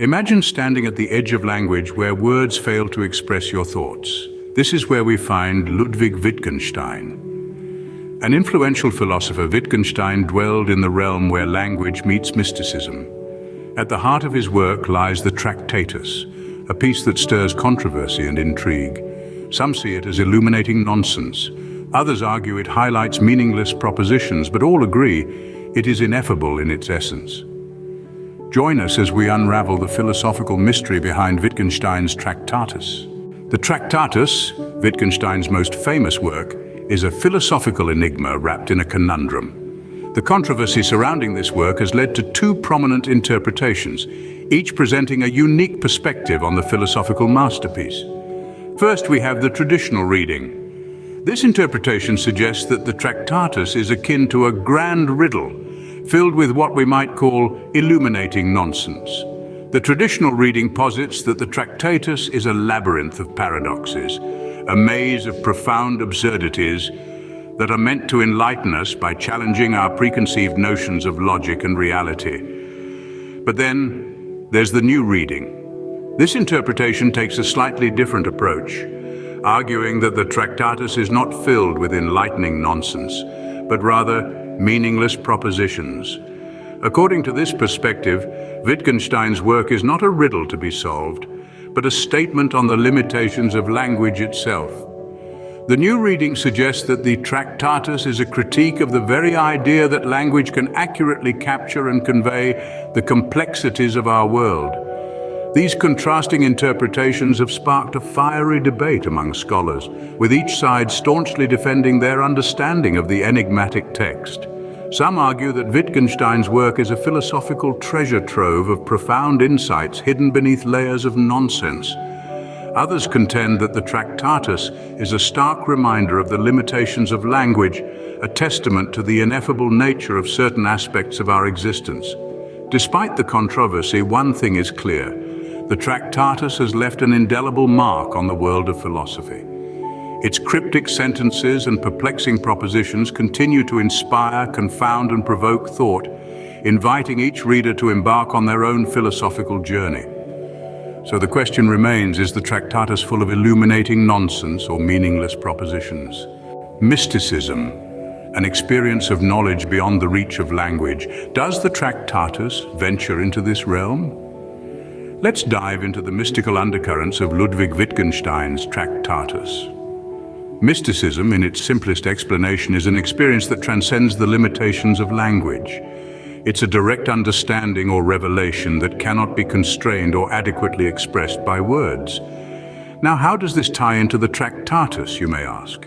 Imagine standing at the edge of language where words fail to express your thoughts. This is where we find Ludwig Wittgenstein. An influential philosopher, Wittgenstein dwelled in the realm where language meets mysticism. At the heart of his work lies the Tractatus, a piece that stirs controversy and intrigue. Some see it as illuminating nonsense. Others argue it highlights meaningless propositions, but all agree it is ineffable in its essence. Join us as we unravel the philosophical mystery behind Wittgenstein's Tractatus. The Tractatus, Wittgenstein's most famous work, is a philosophical enigma wrapped in a conundrum. The controversy surrounding this work has led to two prominent interpretations, each presenting a unique perspective on the philosophical masterpiece. First, we have the traditional reading. This interpretation suggests that the Tractatus is akin to a grand riddle, filled with what we might call illuminating nonsense. The traditional reading posits that the Tractatus is a labyrinth of paradoxes, a maze of profound absurdities that are meant to enlighten us by challenging our preconceived notions of logic and reality. But then there's the new reading. This interpretation takes a slightly different approach, arguing that the Tractatus is not filled with enlightening nonsense, but rather meaningless propositions. According to this perspective, Wittgenstein's work is not a riddle to be solved, but a statement on the limitations of language itself. The new reading suggests that the Tractatus is a critique of the very idea that language can accurately capture and convey the complexities of our world. These contrasting interpretations have sparked a fiery debate among scholars, with each side staunchly defending their understanding of the enigmatic text. Some argue that Wittgenstein's work is a philosophical treasure trove of profound insights hidden beneath layers of nonsense. Others contend that the Tractatus is a stark reminder of the limitations of language, a testament to the ineffable nature of certain aspects of our existence. Despite the controversy, one thing is clear. The Tractatus has left an indelible mark on the world of philosophy. Its cryptic sentences and perplexing propositions continue to inspire, confound, and provoke thought, inviting each reader to embark on their own philosophical journey. So the question remains, is the Tractatus full of illuminating nonsense or meaningless propositions? Mysticism, an experience of knowledge beyond the reach of language. Does the Tractatus venture into this realm? Let's dive into the mystical undercurrents of Ludwig Wittgenstein's Tractatus. Mysticism, in its simplest explanation, is an experience that transcends the limitations of language. It's a direct understanding or revelation that cannot be constrained or adequately expressed by words. Now, how does this tie into the Tractatus, you may ask?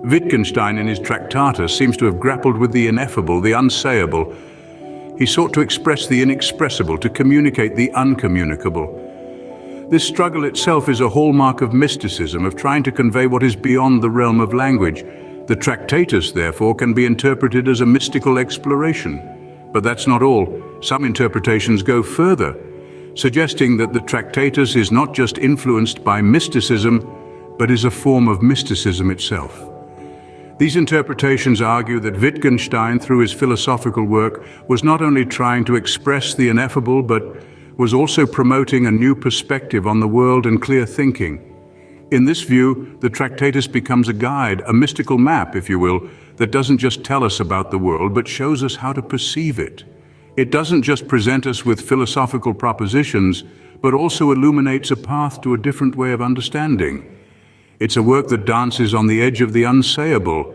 Wittgenstein, in his Tractatus, seems to have grappled with the ineffable, the unsayable. He sought to express the inexpressible, to communicate the uncommunicable. This struggle itself is a hallmark of mysticism, of trying to convey what is beyond the realm of language. The Tractatus, therefore, can be interpreted as a mystical exploration. But that's not all. Some interpretations go further, suggesting that the Tractatus is not just influenced by mysticism, but is a form of mysticism itself. These interpretations argue that Wittgenstein, through his philosophical work, was not only trying to express the ineffable, but was also promoting a new perspective on the world and clear thinking. In this view, the Tractatus becomes a guide, a mystical map, if you will, that doesn't just tell us about the world, but shows us how to perceive it. It doesn't just present us with philosophical propositions, but also illuminates a path to a different way of understanding. It's a work that dances on the edge of the unsayable,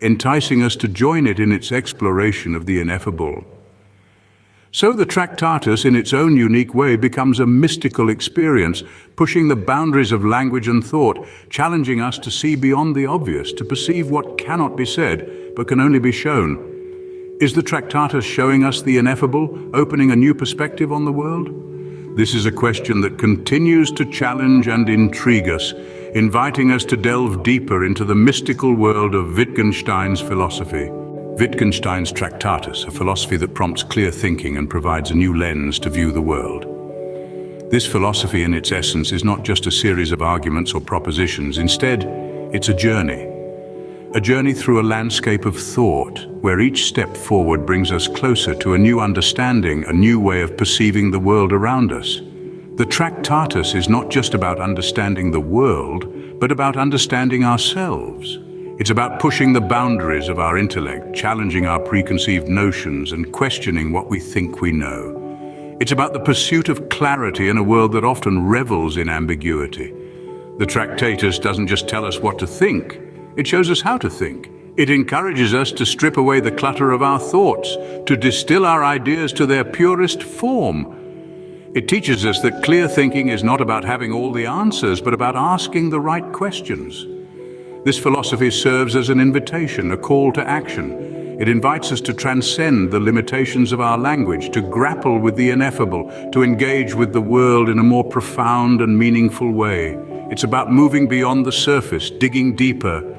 enticing us to join it in its exploration of the ineffable. So the Tractatus, in its own unique way, becomes a mystical experience, pushing the boundaries of language and thought, challenging us to see beyond the obvious, to perceive what cannot be said, but can only be shown. Is the Tractatus showing us the ineffable, opening a new perspective on the world? This is a question that continues to challenge and intrigue us, inviting us to delve deeper into the mystical world of Wittgenstein's philosophy. Wittgenstein's Tractatus, a philosophy that prompts clear thinking and provides a new lens to view the world. This philosophy, in its essence, is not just a series of arguments or propositions. Instead, it's a journey a journey through a landscape of thought, where each step forward brings us closer to a new understanding, a new way of perceiving the world around us. The Tractatus is not just about understanding the world, but about understanding ourselves. It's about pushing the boundaries of our intellect, challenging our preconceived notions, and questioning what we think we know. It's about the pursuit of clarity in a world that often revels in ambiguity. The Tractatus doesn't just tell us what to think, it shows us how to think. It encourages us to strip away the clutter of our thoughts, to distill our ideas to their purest form. It teaches us that clear thinking is not about having all the answers, but about asking the right questions. This philosophy serves as an invitation, a call to action. It invites us to transcend the limitations of our language, to grapple with the ineffable, to engage with the world in a more profound and meaningful way. It's about moving beyond the surface, digging deeper,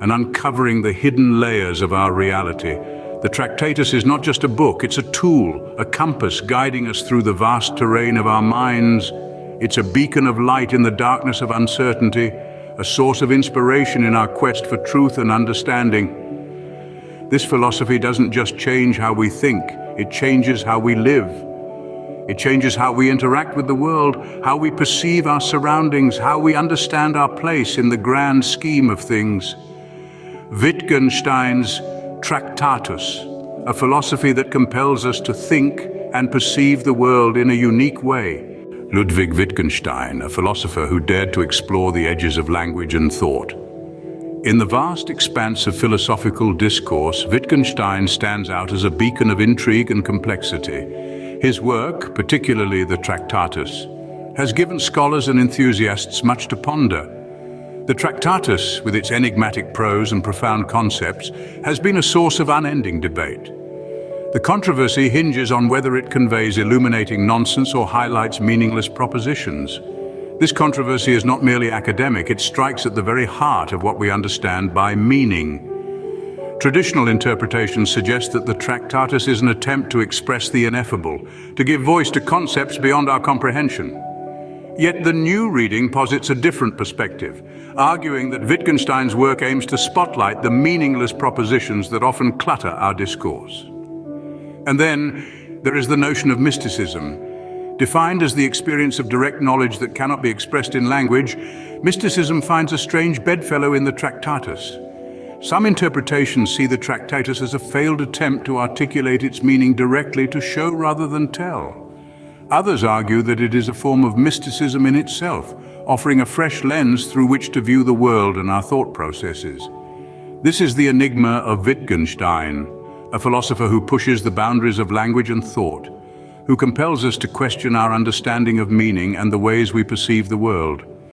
and uncovering the hidden layers of our reality. The Tractatus is not just a book, it's a tool, a compass guiding us through the vast terrain of our minds. It's a beacon of light in the darkness of uncertainty, a source of inspiration in our quest for truth and understanding. This philosophy doesn't just change how we think, it changes how we live. It changes how we interact with the world, how we perceive our surroundings, how we understand our place in the grand scheme of things. Wittgenstein's Tractatus, a philosophy that compels us to think and perceive the world in a unique way. Ludwig Wittgenstein, a philosopher who dared to explore the edges of language and thought. In the vast expanse of philosophical discourse, Wittgenstein stands out as a beacon of intrigue and complexity. His work, particularly the Tractatus, has given scholars and enthusiasts much to ponder. The Tractatus, with its enigmatic prose and profound concepts, has been a source of unending debate. The controversy hinges on whether it conveys illuminating nonsense or highlights meaningless propositions. This controversy is not merely academic, it strikes at the very heart of what we understand by meaning. Traditional interpretations suggest that the Tractatus is an attempt to express the ineffable, to give voice to concepts beyond our comprehension. Yet the new reading posits a different perspective, arguing that Wittgenstein's work aims to spotlight the meaningless propositions that often clutter our discourse. And then there is the notion of mysticism. Defined as the experience of direct knowledge that cannot be expressed in language, mysticism finds a strange bedfellow in the Tractatus. Some interpretations see the Tractatus as a failed attempt to articulate its meaning directly, to show rather than tell. Others argue that it is a form of mysticism in itself, offering a fresh lens through which to view the world and our thought processes. This is the enigma of Wittgenstein, a philosopher who pushes the boundaries of language and thought, who compels us to question our understanding of meaning and the ways we perceive the world.